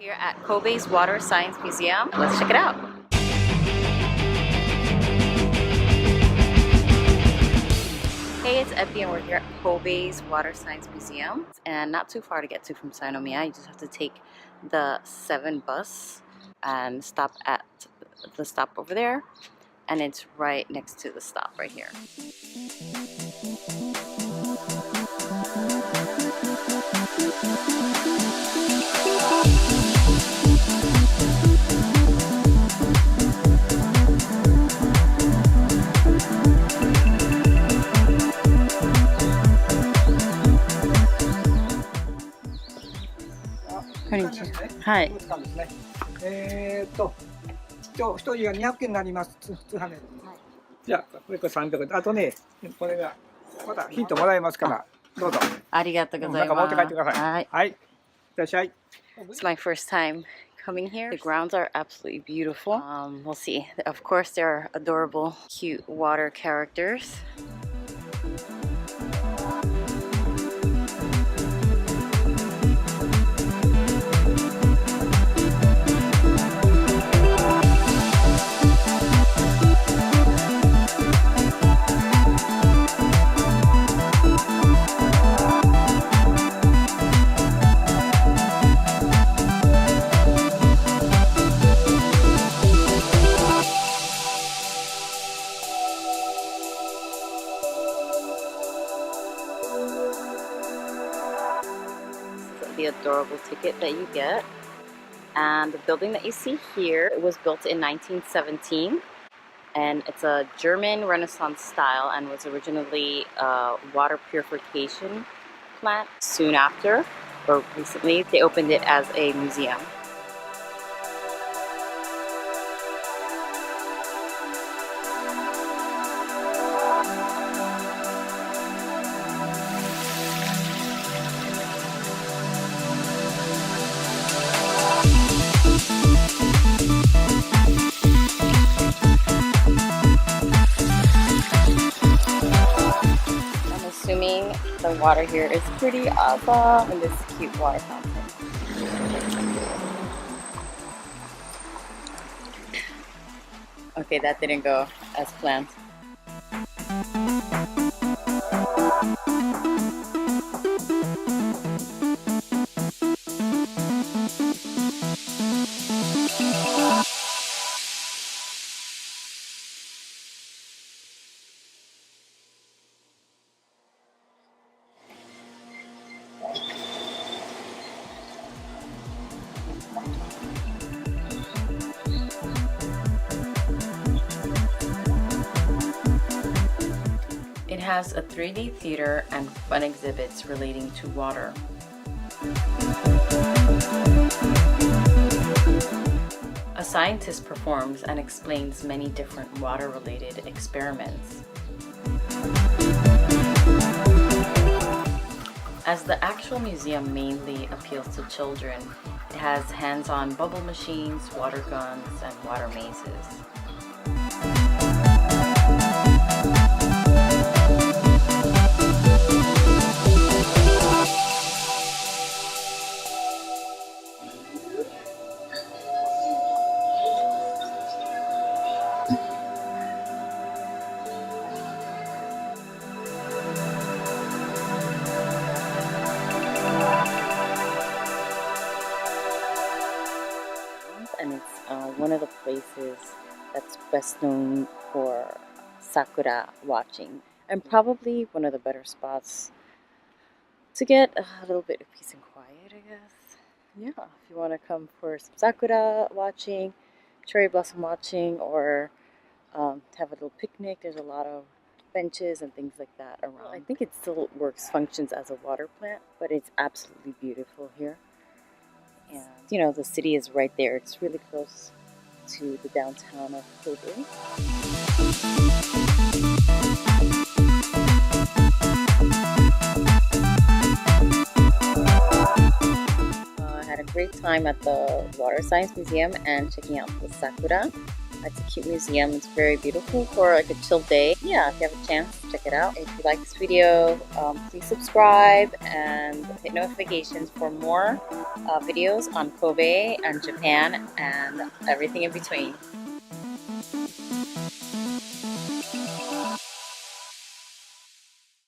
Here at Kobe's Water Science Museum. Let's check it out. Hey, it's Epi and we're here at Kobe's Water Science Museum. And not too far to get to from Sainomiya. You just have to take the 7 bus and stop at the stop over there. And it's right next to the stop right here.はい。今日1人が200円になります。普通はね。じゃあこれ300円。あとね、これがまたヒントもらえますから、どうぞ。ありがとうございます。なんか持って帰ってください。はい。はい。いらっしゃい。It's my first time coming here. The grounds are absolutely beautiful. We'll see. Of course, there are adorable, cute water characters. The adorable ticket that you get, and the building that you see here, it was built in 1917 and it's a German Renaissance style and was originally a water purification plant. Soon after, or recently, they opened it as a museum. Assuming the water here is pretty awesome and this cute water fountain. Okay, that didn't go as planned. It has a 3D theater and fun exhibits relating to water. A scientist performs and explains many different water-related experiments. As the actual museum mainly appeals to children, it has hands-on bubble machines, water guns, and water mazes. And it's one of the places that's best known for sakura watching, and probably one of the better spots to get a little bit of peace and quiet, I guess. Yeah, if you want to come for some sakura watching, cherry blossom watching, or have a little picnic, there's a lot of benches and things like that around. I think it still functions as a water plant, but it's absolutely beautiful here. And you know, the city is right there. It's really close to the downtown of Kobe. I had a great time at the Water Science Museum and checking out the sakura. It's a cute museum. It's very beautiful for like a chill day. Yeah, if you have a chance, check it out. If you like this video, please subscribe and hit notifications for more videos on Kobe and Japan and everything in between.